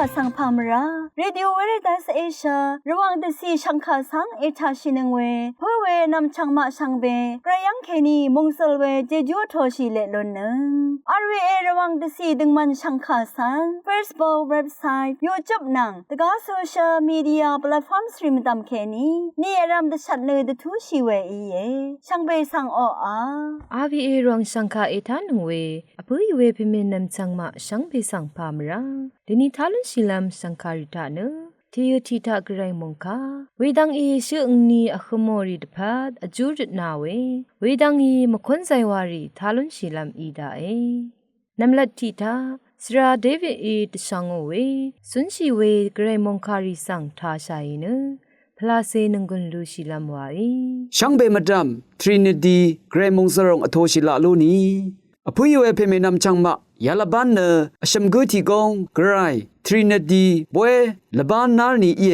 กะสังพามราเรดิโอเวเรตัสเอเชียระวังเดซีชังคาสังเอชาชินึงเวเพื่อเวนำชังมาชังเบกระยังเคนีมงสลเวเจจูโทชิเลลนนึงอาร์วีเอระวังเดซีดึงมันชังคาสัง Facebook เว็บไซต์ YouTube นังตะกาโซเชียลมีเดียแพลตฟอร์มสตรีมตามเคนีนี่รำเดชัดเลยเดทูชีเวอีเยชังเบสังออาRVA รองสังคาเอทานงเวอปุยเวพิเมนำชังมาชังเบสังพามราดินิทาลุนชิลัมสังคาริตาเนทียทีทากรายมงคาเวดังอีชื่อนีอคโมริดพัดอจูรินาเวเวดังอีมคนไซวารีทาลุนชิลัมอีดาเอนำลัดทีทาสราเดวิดอีตชังเวสุนชีเวกรายมงคาริสังทาชัยเนพลาเซนึงกุนลูชิลัมวาช่างเบมดัมทรินิตีเกรมงสรงอโทชิลาลูนีอพุยเวเพเมนำจังมะยาลบันเนอชมกุติกงไกรทรินิตีบวยลบันนานีเอ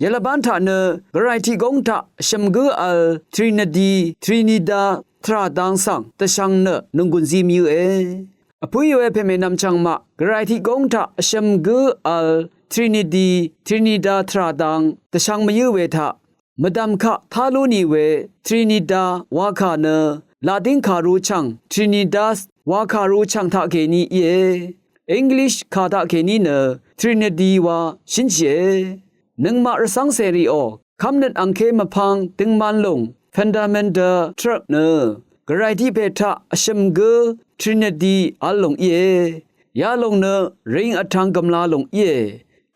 ยาลบันทาเนไกรที่กงทาชมกุอัลทรินิตีทรินิดาทราดังสังตะชังเนนุงกุนซีมิวอพุยเวเพเมนำจังมะไกรที่กงทาชมกุอัลทรินิดาทราดังตะชังมยูเวทามดัมคะทาลูนีเวทรินิดาวาคาเนลาดิงคารูชังทรินิดัสวาคารูชังทาเกนีเยอังกฤษคาทาเกนีเนทรินิดีวาชินเชนึงมารสังเสรีอคำนั้นอังเคมพังตึงมันลงฟันดาเมนเดอร์ทรัคเนกระไรที่เพทะอชมเกทรินิดีอัลลงเยยาลงเนริงอัทังกำลาลงเย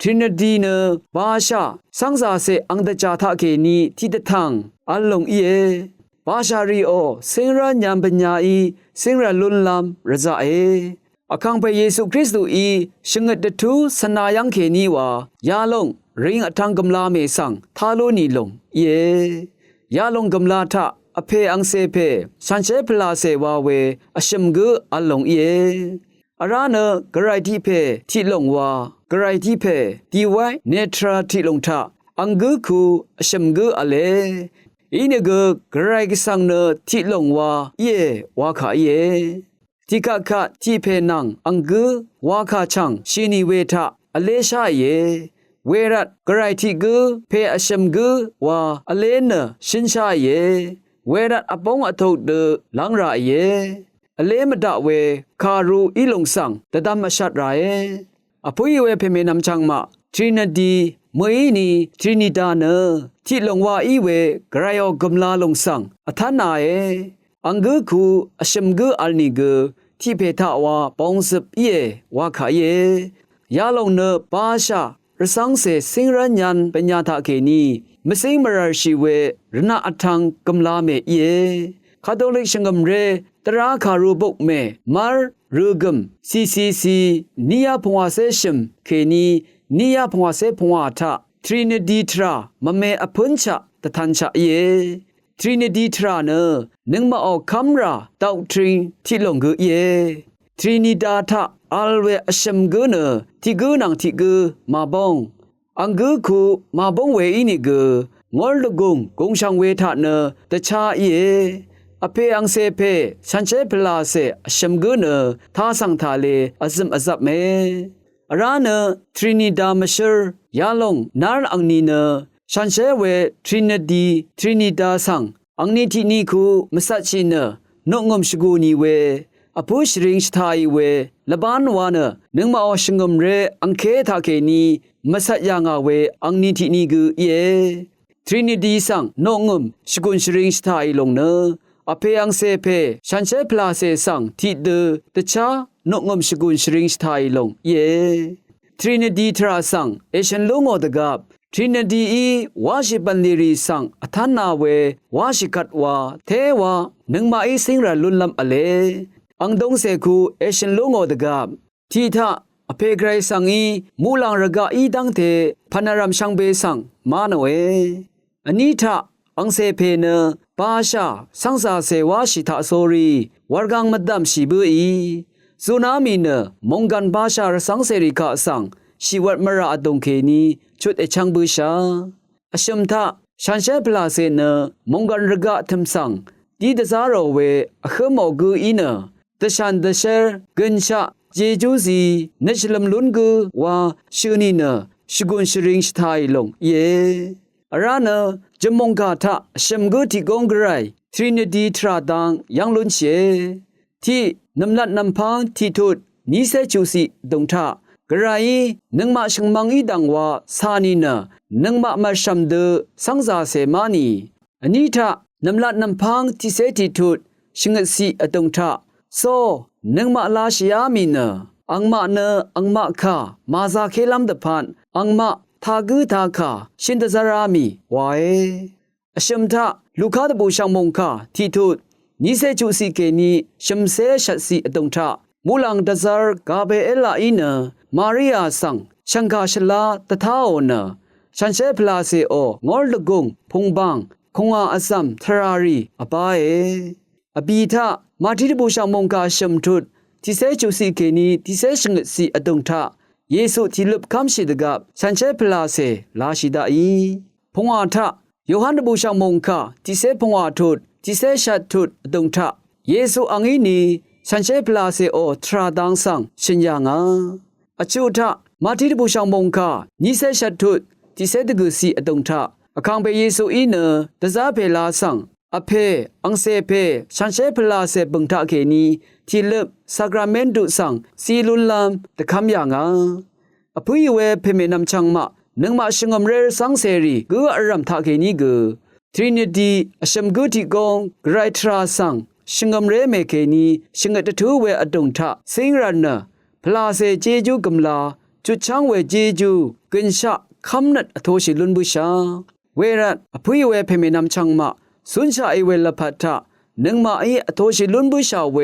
ทรินิดีเนบาชาสังสาเสอังตจาทาเกนีที่ตะทังอัลลงเยบาชารีโอเซงรัญญามปัญญาอีเซงรัลุนลามรจาเออคังไปเยซูคริสต์อีชงดทูสนายังเขนีวายาลงริงอทังกำลาเมสังทาโลนีลงเยยาลงกำลาทะอเพอังเซเพสันเชพลาเสวาเวอชมกุอัลลงเยอาราเนกระไรที่เพที่ลงวากระไรที่เพที่ไว้เนตราที่ลงทะอังกุคูอชมกุอเลอีเนกกระไรกิสังเนที่ลงวาเยวาคาเยที่กะกะที่เพนังอังกุวาคาชังชินีเวทะอเลชาเยเวรัตกระไรที่กุเพอชมกุวาอเลเนชินชาเยเวรัตอปงอทุเดลังราเยอเลมดะเวคารูอีลงสังตะดัมชัดไรอพุยเวเพเมนำจังมาทรินิดีมวยนีทรินิดาเนที่ลงว่าอีเวกรายอกำลาลงสังอธนาอังกุคูอชมกุอัลนิกที่เพทาวาปองสบเยวาคาเยยาลงเนปาชารสังเสสิงรัญญันปัญญาทาเกนีมสิงมราชีเวรณะอทังกำลาเมเยคาทอลิกชงกมเรตราคารูบุกเมมารรูกมซีนิยาพงวาเซชิมเคนีนิยาพงวาเซพงวาทะทรินิดีทรามะเมอพุนชะตะทันชะเยทรินิดีทราเนนึงมาออกคัมราตอกทริงที่ลงกุเยทรินิดาทะอัลเวอชมกุเนที่กุนังที่กุมาบงอังกุคูมาบงเวอินิกุงอลลุกุงกงชังเวทะเนตะชาเยอเพอังเซเพฉันเชพลาเซอชมกุเนทาสังทาเลอซึมอซับเมอาราเนทรินิดามชรยาลงนาร์อังนีเนฉันเชเวทรินิดาสังอังนีที่นี่คูมสัชชิเนนงมชกูนีเวอพุชริงชทายเวละบานวาเนนึงมาอชงมเรอังเคทาเคนีมสัจยางาเวอังนีที่นี่กุเยทรินิดีสังนงมชกุนชริงชทายลงเนอเพยังเซเพฉันเชพลาเซสังที่เดตชานกงมชกุนชริงสไทยลงเยทรินิดีทราสังเอชันลุงอดกับทรินิดีอีวาชิบันลิริสังอทันนาเววาชิกัดวาเทวานึงมาอีสิงระลุนลำอเลอังดงเซคูเอชันลุงอดกับที่ท่าอเพไกรสังอีมูลังระกาอีดังเทพนารามชังเบสังมาโนเออันนี้ท่าอังเซเพเนปาชาสังสาเสวาชิตาโซรีวรกังมัดดัมชิบุอีซูนามีเนมงกันปาชารสังเสริกาสังชีวัดมราอดงเคนีชุดเอชังบุชาอชมทาฉันเชพลาเซเนมงกันรกะทมสังดีดซาโรเวอขมอกูอีเนตชันเดเชร์กึนชะ จูซีเนชลัมลุนกูว่าชื่อนี่เนชิกุนชริงชไทยลงเยอารานะจมงกาทะชมกุที่กงไกรทรินิตีทราดังยังลุนเชที่นำลัดนำพังที่ทุดนิเซจูซีดงทะกระไรนังมาชังมังอีดังว่าสานีนะนังมาชัมเดสังซาเสมานีอันนี้ทะนำลัดนำพังที่เสที่ทุดชิงสีอดงทะโซนังมาลาชยามีนะอังมาเนอังมาข้ามาซาเคลัมเดพันอังมาทากุทาข้าชินตซารามีวายอชมทะลูกค้าตบูชังมงข้าที่ทุดนิเซจูซีเกนีชมเซชัดสีอดงทะมูลังดซาร์กาเบเอลาอินะมาริยาสังชังกาชลาตถาโอนะฉันเชพลาเซโองอลดกุงพงบังคงอาอัซัมทรารีอปาเออบีทะมาที่บูชามงกาชมทุดที่เซจูซีเกนีที่เซชงสีอดงทะเยซูที่ลุบคำชิดกับฉันเชพลาเซลาชิดาอีพงอาทะโยฮันดบูชามงกาที่เซพงอาทุดที่เซชัดทุดอดงทะเยซูอังอีนีฉันเชพลาเซโอทราดังสังชินยางาอจูทะมาที่บูชามงคานิเซชัดทุดที่เซตกุสีอดงทะอคังเปเยซูอีเนตซาเพลาสังอเพอังเซเพฉันเชพลาเซบังทะเกนีที่เลิบสักราเมนตุสังซีลุนลามตะคำยางาอพุยเวเพเมนำชังมะนังมาชงมเรสังเสรีกูอรัมทะเกนีกูทรินิตีอชมกุติกงไกรทราสังชงมเรเมเกนีชงตะทูเวอดงทะสิงรันนะพลาเซเจจูกำลาจุดช่างเวเจจูกินชะคำนัดอโทชิลุนบุชาเวรัตอพุยเวเพเมนำชังมะสุนชาไอเวลพัทธะนังมาไออโทชิลุนบุชาเว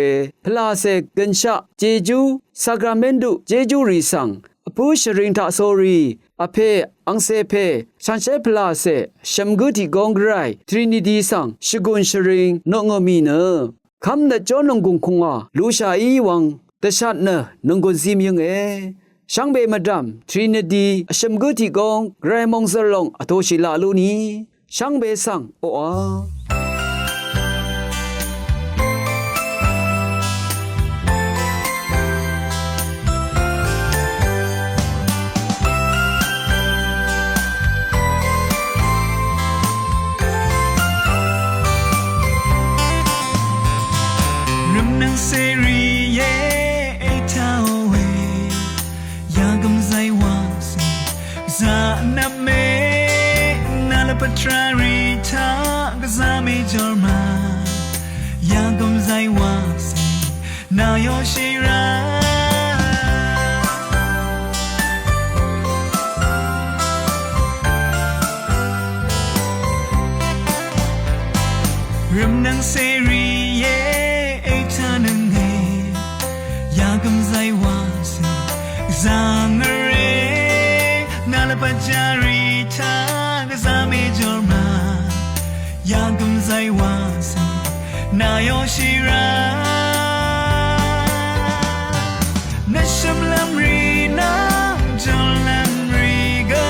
พลาเซกินชะเจจูสักราเมนตุเจจูรีสังอพุชริงทะโซรีอเพอังเซเพฉันเชพลาเซชมกุติกงไกรทรินิตีสังชิกุนชริงนงมีเนคำนัดจอนงกุงคงอาลูชาอีวังตชัดเนนงกุนซิมยังเอช่างเบมาดามทรินิตีชมกุติกงไกรมงสลงอโตชิลาลูนีช่างเบสังโออาเซรีเยไอเท่าเวยากำไซวาสิซานาเมนาลปัตราริทากซาเมจอร์มายากำไซวาสินายอชิราเริ่มนังเซรีเยกำไซวาสิซางเรนาลปัจจาริทากซาเมจอร์มายากำไซวาสินายอชิรานัชมลัมรีนาจอลัมรีกา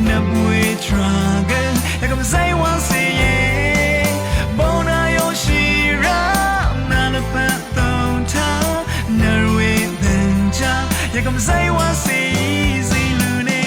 นับเวทราเกยากำไซวาสิเยโบนายอชิรานาลปัตตงทาอยากกำไซว่าสีลูเน่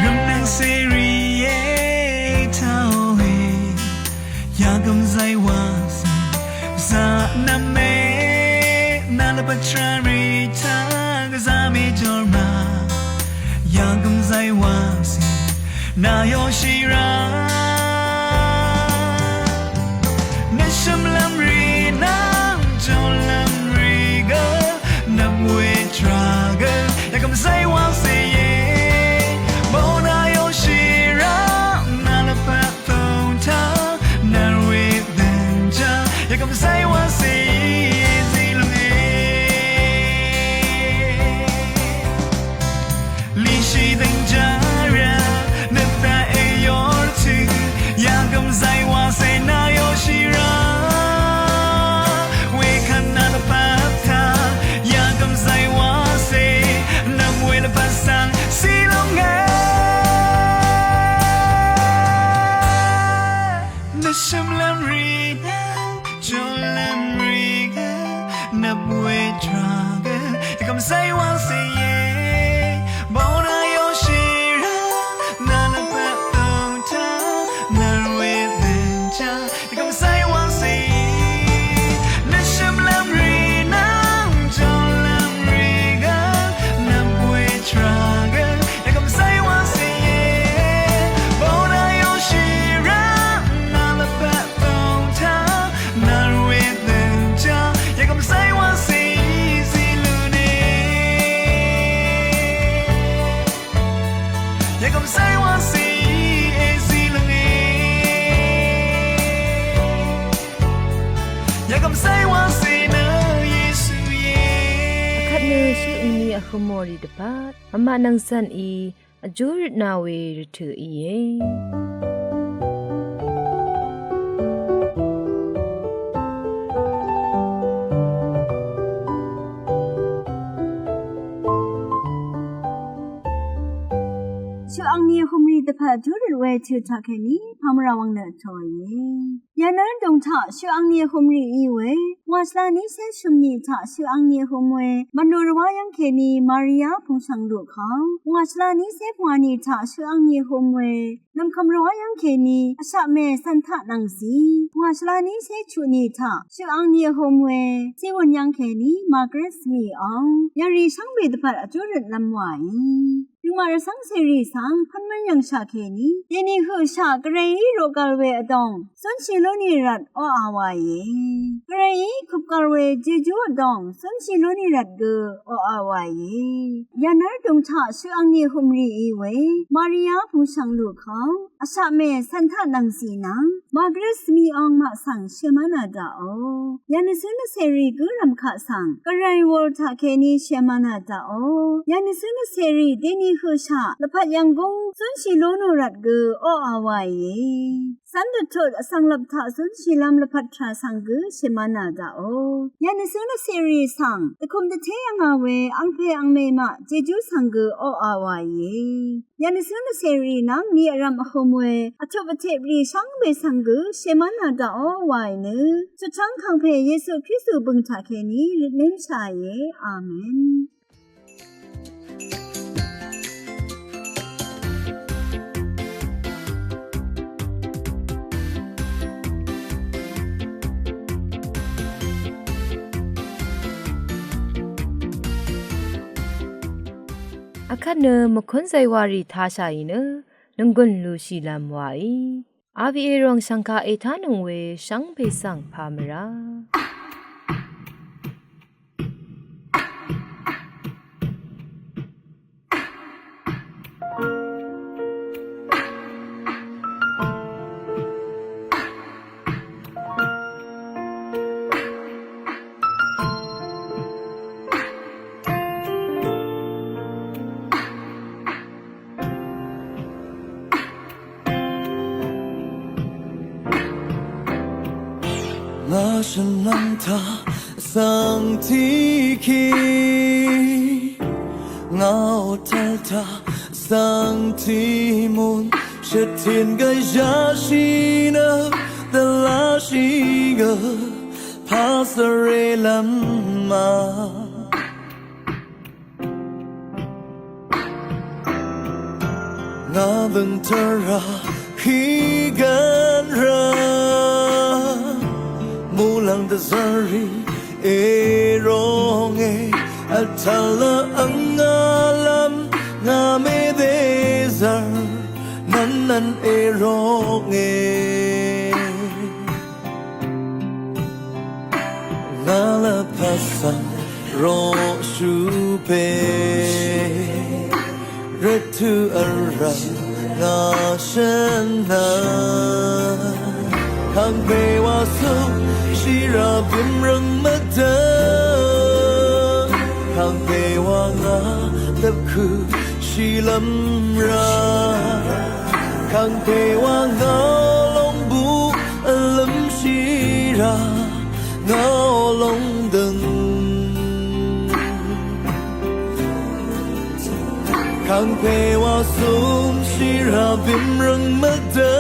รำนังเซรีเย่เท่าเฮอยากกำไซว่าสีซานาเมนาลปัตราริทากซาเมจอร์มายากำไซวาสินายอชิรานัชมลัมรีนาจอลัมรีกานับเวทราเกอยากกำไซวาสิเยโบนายอชิรานาลปัตตงทานาเวเดนจาอยากกำไซวาสิลิชิดังจาระนับตาเอยอร์ที่咁西灣四野，冇那有時人，那能不懂他，那為人家，咁西灣四野，那什麼人能就人人能不會抓個，咁西灣四野，冇那有時人，那能不懂他，那為人家，咁西灣四野。咁西灣四是冷嘅，也咁西灣四呢耶穌耶。အခတ်နေရှိအင်းနီအခမော်ရီတပတ်မမနန်းဆန်ဤအကျိုးရနာဝေရထဤယေ ชูอังเนียคุมรีตะพะจูรเวทิวทะเคนีพามราวังเนทอเยยานันดงทะชูอังเนียคุมรีอีเววาสลานิเซชุมนีทะชูอังเนียคุมเวมโนรวายังเคนีมาริยาพงสังดุเขาวาสลานิเซพวานีทะชูอังเนียคุมเวนำคำรวายังเคนีอชะเมสันทะนังสีวาสลานิเซชุนีทะชูอังเนียคุมเวจีวนยังเคนีมาร์กเรตสมีอองยารีชังเบตะพะจูรลำวายဒီမှာရဆောင်စီရီဆောင်ဖန်မန်ယန်ရှာခဲနီယင်းဟူရှာဂရေရီရိုကလ်ဝဲအတောင်စွန်ချီလိုနီရတ်အော်အာဝါယေဂရေရီခုပ်ကလ်ဝဲဂျေဂျူအတောင်စွန်ချီလိုနီရတ်ဂအော်အာဝါယေယနာတုံချရှူအန်နီဟုမရီအီဝဲမာရီယာဖူဆောင်လူခေါအဆမဲစန်ထနန်စီနံမာဂရစ်မီအောင်မဆန်ရှမနာဒါအောယန်စင်းစီရီဂရမ်ခဆန်ဂရိုင်ဝလ်တာခဲနီရှမနာဒါအောယန်စင်းစီရီဒီနီဟူရှာလဖတ်ယံဂုံစွန်ချီလိုနိုရတ်ဂအောအဝါယေစန္ဒထုအစံလပ်ထစွန်ချီလမ်လဖတ်ထဆန်ဂရှမနာဒါအောယန်စင်းစီရီဆန်တခုံတသေးယငါဝဲအန်ဖေအန်မေမဂျေဂျူဆန်ဂအောအဝါယေယန်စင်းစီရီနမ်နီရမ်အခုမွေအထုပတိပရိဆန်ဘေဆန်ဂရှမနာဒါအောဝိုင်နစချန်ခံဖေယေဆုခရစ်သူဘုံချခေနီလင်းချာယေအာမင်အခတ်နေမခွန်းဆိုင်ဝါရီထားရှာရင်နငွန်းလူရှိလမ်ဝါဤအာဗီအေရောင်စံခါအေထားနုံဝေရှန်ဖေဆန်ဖာမရာ那是让他上天去，我tal他上天门，是天个亚西呢的拉西个帕斯瑞兰玛。我问他啊，一个人。Mulang的 zari erong atala ang alam nga me desar nan erong ngala pasan ro shupe retu ara nga shana kang be wa su shi ra bim rang ma da kang be wa nga tập khu shi lam ra kang be wa nga long bu lam shi ra nga long dang kang be wa sum shi ra bim rang ma da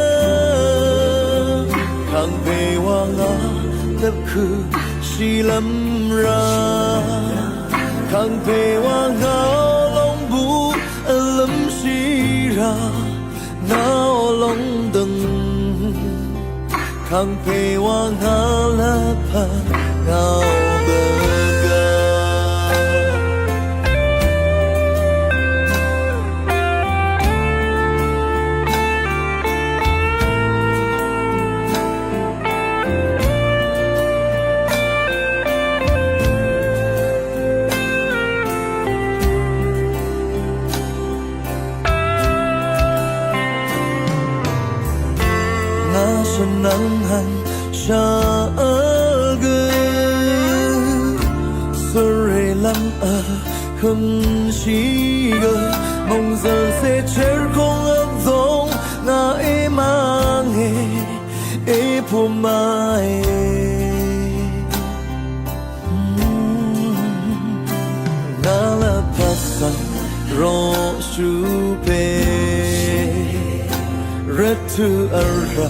kang be wa nga tập khu shi lam ra 康培我好龙不冷西ra ngao long đừng康培我好了怕ngao bờ ga nắng hằng xa gơ sore lam không chỉ gơ mong giờ sẽ chết không ấp dòng na mang e phù mai na la pasan ro su pe retu ara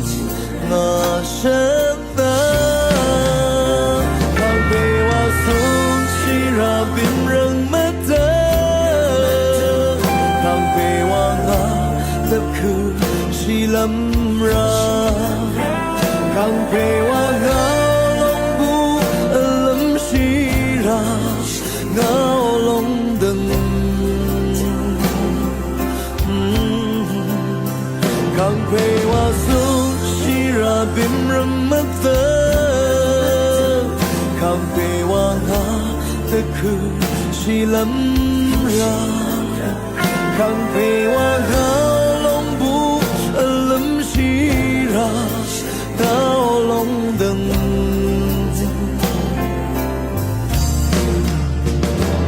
ngã sân ta càng về hoa xuống chỉ ra biển rừng mất tơ càng về hoa ngã lập khử chỉ lâm ra càng về hoa ngã lòng bu lâm chỉ ra ngã lòng đừng càng về hoa xuống ra bim râm mất tơ càng về hoa ngã tự khử chỉ lâm ra càng về hoa ngã lòng bu lâm chỉ ra tao lòng đừng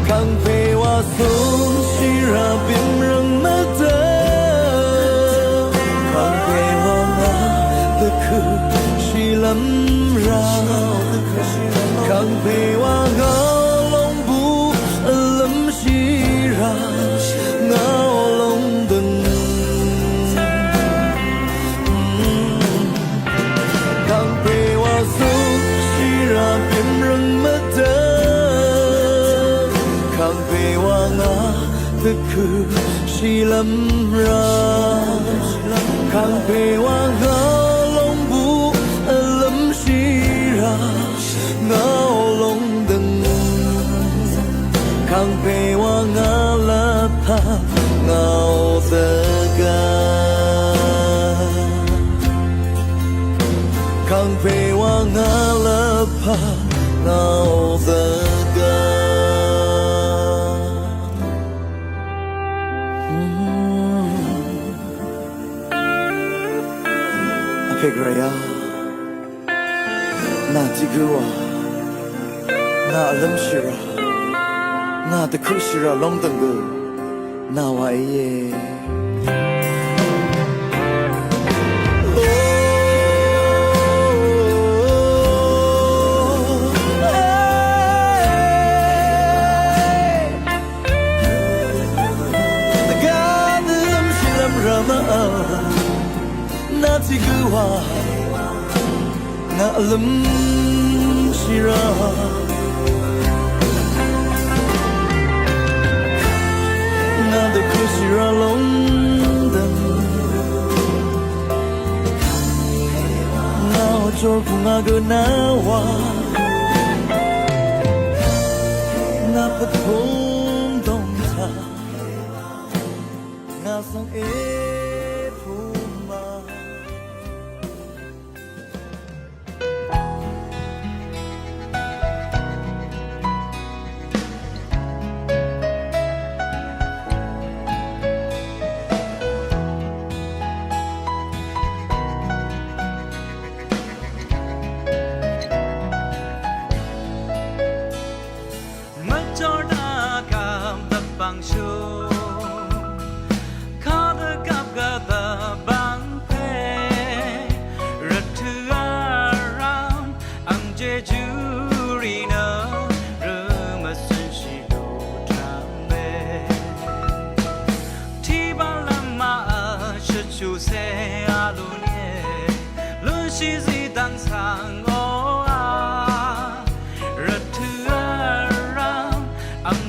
càng về hoa xuống chỉ ra bim râm mất tơ chỉ lâm ra càng về hoa ngã lòng bu lâm chỉ ra ngã lòng đừng càng về hoa xuống chỉ ra biển rừng mất tơ càng về hoa ngã tự khử chỉ lâm ra càng về hoa ngã ngao lòng đừng càng về hoa ngã la tha ngao tơ ga càng về hoa ngã la tha ngao tơ ga apegraya na tigua na lam shira na the kushira long tangu na wa ye the god lam shira rama na tigua na lam shira na the kushira london na chor punga go na wa na pathum dong tha na sang e phuma Ang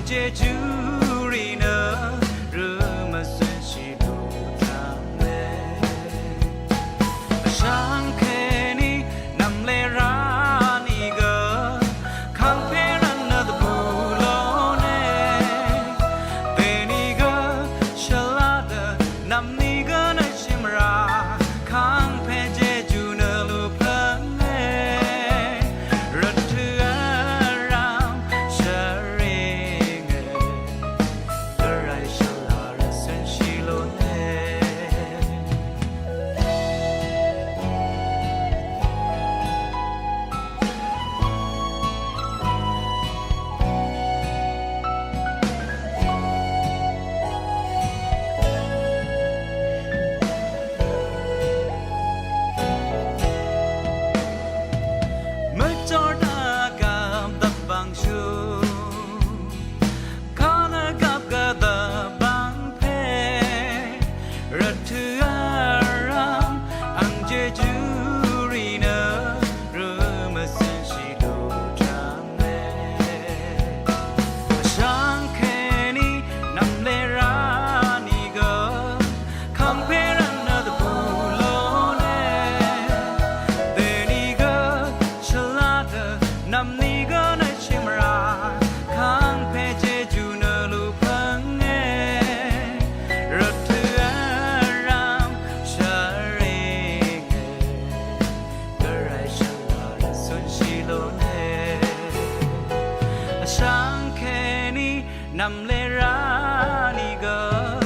le ra ni ga